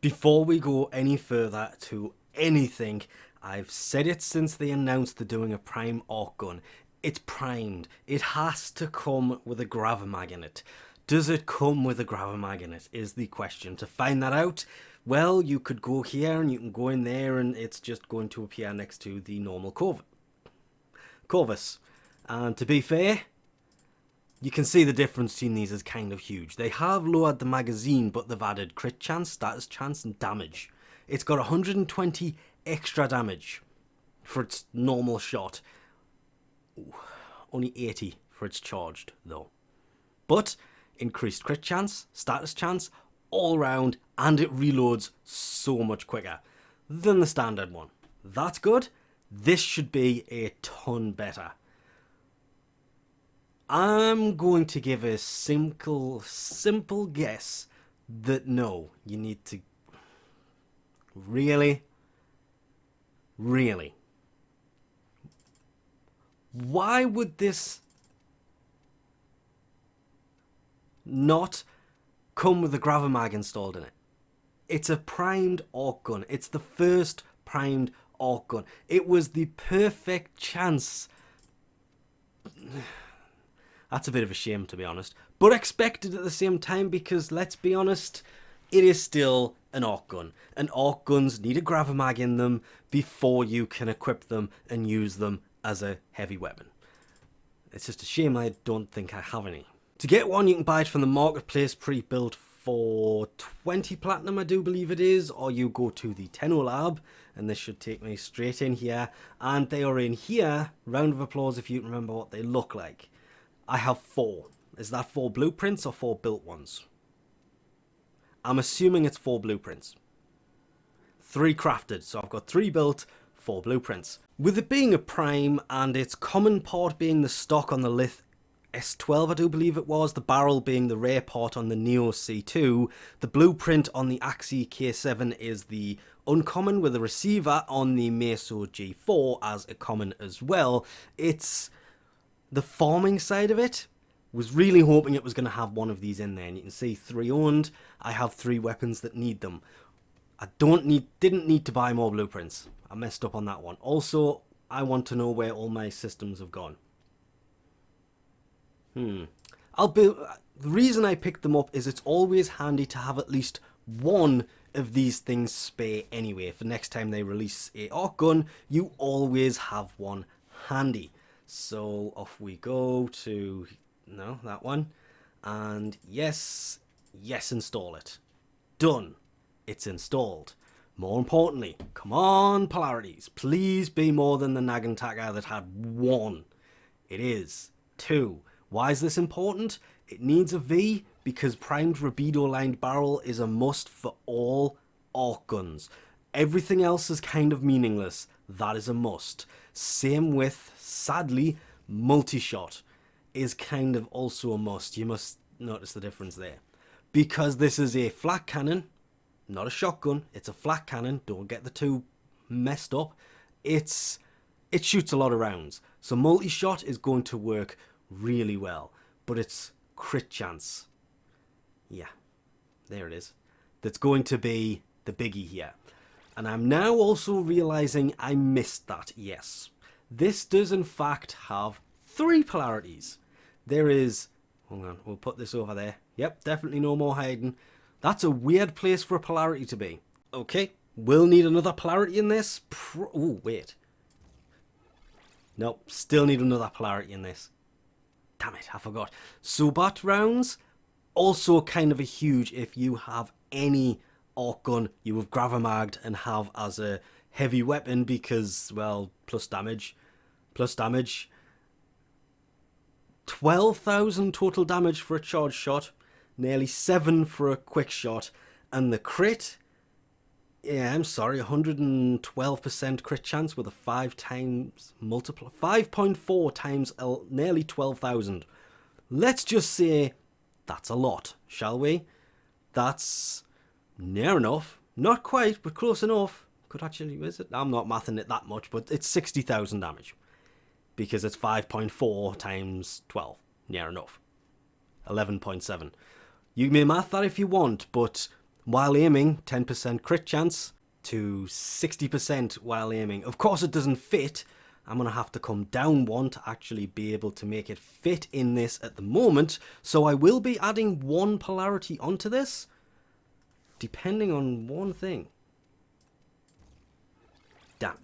Before we go any further to anything, I've said it since they announced they're doing a prime arc gun. It's primed. It has to come with a gravamag in it. Does it come with a gravamag in it is the question. To find that out, well, you could go here and you can go in there and it's just going to appear next to the normal Corvus. And to be fair, you can see the difference between these is kind of huge. They have lowered the magazine, but they've added crit chance, status chance, and damage. It's got 120 extra damage for its normal shot. Ooh, only 80 for its charged, though. But increased crit chance, status chance, all round, and it reloads so much quicker than the standard one. That's good. This should be a ton better. I'm going to give a simple guess that no, you need to... Really? Really? Why would this not come with a gravamag installed in it? It's a primed arc gun. It's the first primed arc gun. It was the perfect chance. That's a bit of a shame, to be honest. But expected at the same time because, let's be honest, it is still an arc gun. And arc guns need a gravamag in them before you can equip them and use them as a heavy weapon. It's just a shame I don't think I have any. To get one, you can buy it from the marketplace pre-built for 20 platinum, I do believe it is, or you go to the Tenno Lab, and this should take me straight in here, and they are in here. Round of applause if you can remember what they look like. I have 4. Is that 4 blueprints or 4 built ones? I'm assuming it's 4 blueprints. 3 crafted, so I've got 3 built, 4 blueprints. With it being a prime and its common part being the stock on the Lith S12, I do believe it was, the barrel being the rare part on the Neo C2, the blueprint on the Axie K7 is the uncommon with a receiver on the Meso G4 as a common as well. It's the farming side of it. Was really hoping it was going to have one of these in there, and you can see 3 owned. I have 3 weapons that need them. I didn't need to buy more blueprints. I messed up on that one. Also, I want to know where all my systems have gone. The reason I picked them up is it's always handy to have at least one of these things spare anyway. For next time they release a arc gun, you always have one handy. So off we go to, no, that one. And yes, install it. Done. It's installed. More importantly, come on, polarities. Please be more than the Nagantaka that had 1. It is 2. Why is this important? It needs a V because primed Rabido lined barrel is a must for all arc guns. Everything else is kind of meaningless. That is a must. Same with, sadly, multi-shot is kind of also a must. You must notice the difference there. Because this is a flat cannon, not a shotgun. It's a flat cannon. Don't get the two messed up. It shoots a lot of rounds. So multi-shot is going to work really well. But it's crit chance. Yeah, there it is. That's going to be the biggie here. And I'm now also realizing I missed that, yes. This does in fact have 3 polarities. There is, hold on, we'll put this over there. Yep, definitely no more hiding. That's a weird place for a polarity to be. Okay, we'll need another polarity in this. Oh, wait. Nope, still need another polarity in this. Damn it, I forgot. Subat rounds, also kind of a huge if you have any arc gun you have gravamagged and have as a heavy weapon because, well, plus damage. 12,000 total damage for a charge shot, nearly 7 for a quick shot, and the crit, yeah, I'm sorry, 112% crit chance with a 5 times multiple, 5.4 times nearly 12,000. Let's just say that's a lot, shall we? That's near enough. Not quite, but close enough. Could actually, is it? I'm not mathing it that much, but it's 60,000 damage. Because it's 5.4 times 12. Near enough. 11.7. You may math that if you want, but while aiming, 10% crit chance to 60% while aiming. Of course it doesn't fit. I'm going to have to come down one to actually be able to make it fit in this at the moment. So I will be adding one polarity onto this, depending on one thing. Damn.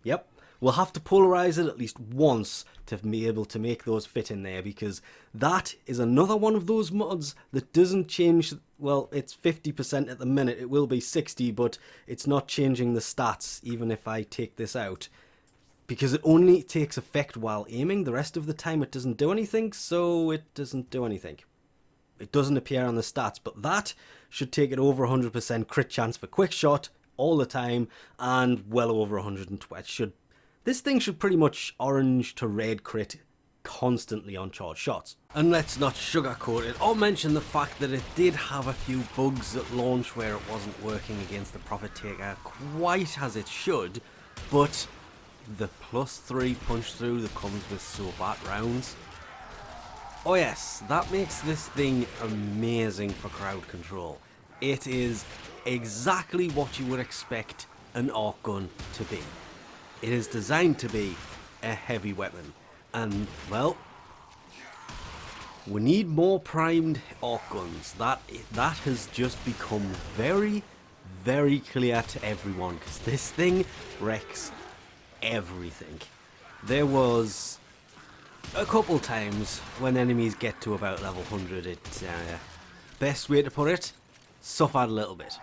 Yep. We'll have to polarize it at least once to be able to make those fit in there, because that is another one of those mods that doesn't change. Well, it's 50% at the minute. It will be 60, but it's not changing the stats even if I take this out, because it only takes effect while aiming. The rest of the time it doesn't do anything, so it doesn't do anything. It doesn't appear on the stats, but that should take it over 100% crit chance for quick shot all the time, and well over 120. This thing should pretty much orange to red crit constantly on charged shots. And let's not sugarcoat it or mention the fact that it did have a few bugs at launch where it wasn't working against the Profit Taker quite as it should, but the +3 punch through that comes with Sobat rounds, oh yes, that makes this thing amazing for crowd control. It is exactly what you would expect an arc gun to be. It is designed to be a heavy weapon, and well, we need more primed arc guns. That has just become very, very clear to everyone, because this thing wrecks everything. There was a couple times when enemies get to about level 100, best way to put it, suffered a little bit.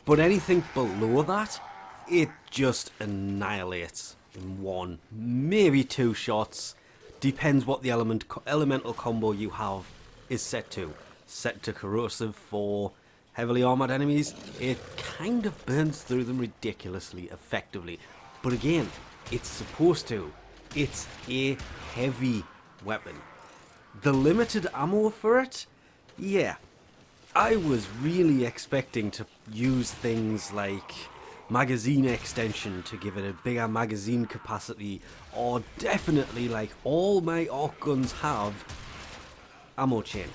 But anything below that, it just annihilates in one, maybe two shots. Depends what the elemental combo you have is set to. Set to corrosive for heavily armored enemies, it kind of burns through them ridiculously effectively. But again, it's supposed to. It's a heavy weapon. The limited ammo for it, yeah. I was really expecting to use things like magazine extension to give it a bigger magazine capacity, or definitely, like all my arc guns have, ammo chain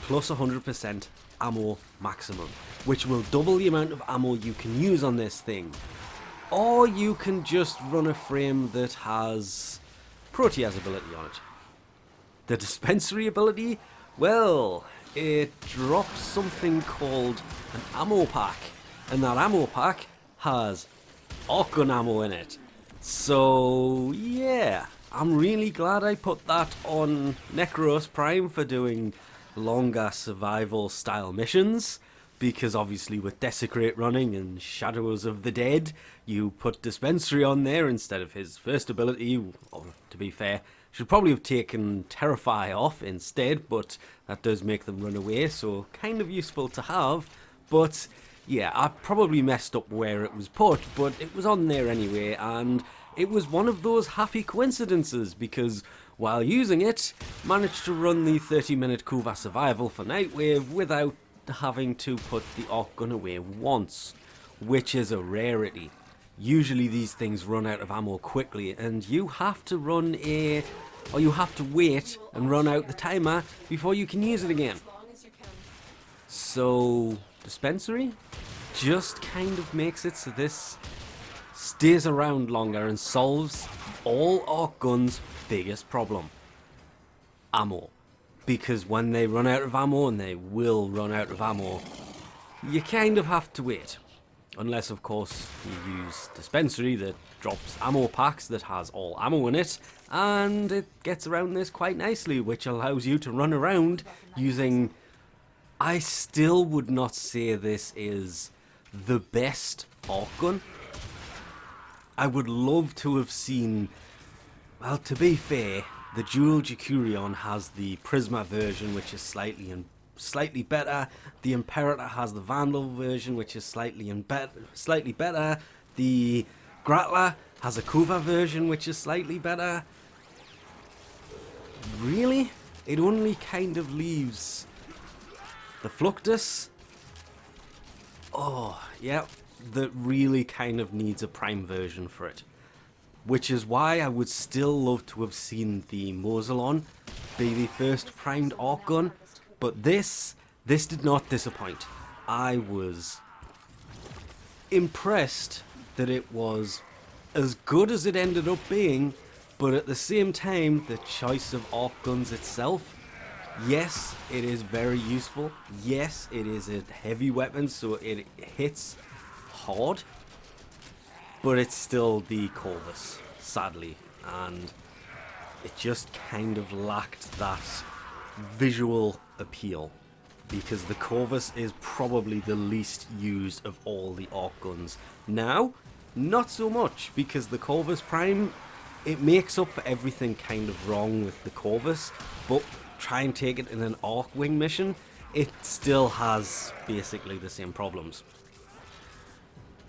plus 100% ammo maximum, which will double the amount of ammo you can use on this thing. Or you can just run a frame that has Protea's ability on it. The dispensary ability, well, it drops something called an ammo pack, and that ammo pack has arc gun ammo in it. So yeah, I'm really glad I put that on Necros Prime for doing longer survival style missions, because obviously with Desecrate running and Shadows of the Dead, you put Dispensary on there instead of his first ability. Or, to be fair, should probably have taken Terrify off instead, but that does make them run away, so kind of useful to have. But yeah, I probably messed up where it was put, but it was on there anyway, and it was one of those happy coincidences, because while using it, managed to run the 30-minute Corvas survival for Nightwave without having to put the arc gun away once, which is a rarity. Usually these things run out of ammo quickly, and you have to you have to wait and run out the timer before you can use it again. So Dispensary just kind of makes it so this stays around longer and solves all arc guns' biggest problem: ammo. Because when they run out of ammo, and they will run out of ammo, you kind of have to wait. Unless, of course, you use Dispensary that drops ammo packs that has all ammo in it, and it gets around this quite nicely, which allows you to run around using... I still would not say this is the best arc gun. I would love to have seen... Well, to be fair, the Dual Jacurion has the Prisma version, which is slightly better. The Imperator has the Vandal version, which is slightly better. The Gratler has a Kuva version, which is slightly better. Really? It only kind of leaves the Fluctus. Oh, yeah, that really kind of needs a Prime version for it. Which is why I would still love to have seen the Moselon be the first primed arc gun, but this did not disappoint. I was impressed that it was as good as it ended up being, but at the same time, the choice of arc guns itself, yes, it is very useful. Yes, it is a heavy weapon, so it hits hard, but it's still the Corvus, sadly, and it just kind of lacked that visual appeal, because the Corvus is probably the least used of all the arc guns. Now, not so much, because the Corvus Prime, it makes up for everything kind of wrong with the Corvus, but try and take it in an arc wing mission, it still has basically the same problems.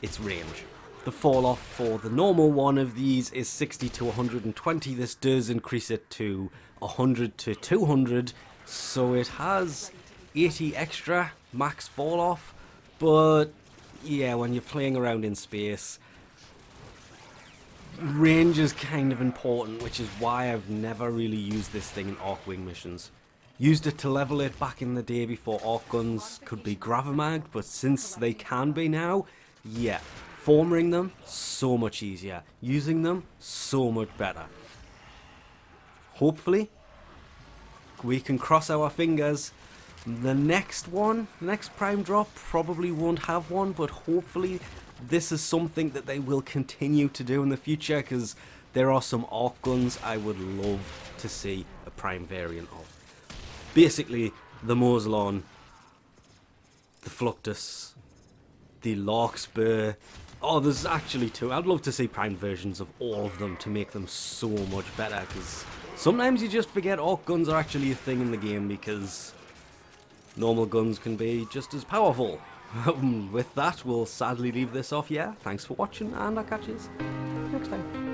Its range. The fall off for the normal one of these is 60 to 120. This does increase it to 100 to 200, so it has 80 extra max fall off. But yeah, when you're playing around in space, range is kind of important, which is why I've never really used this thing in arc wing missions. Used it to level it back in the day before arc guns could be gravamagged, but since they can be now, yeah, forming them so much easier, using them so much better. Hopefully we can cross our fingers. The next prime drop probably won't have one, but hopefully this is something that they will continue to do in the future, because there are some arc guns I would love to see a prime variant of. Basically, the Moslon, the Fluctus, the Larkspur. Oh, there's actually two. I'd love to see prime versions of all of them to make them so much better, because sometimes you just forget arc guns are actually a thing in the game, because normal guns can be just as powerful. With that, we'll sadly leave this off here. Thanks for watching, and I'll catch you next time.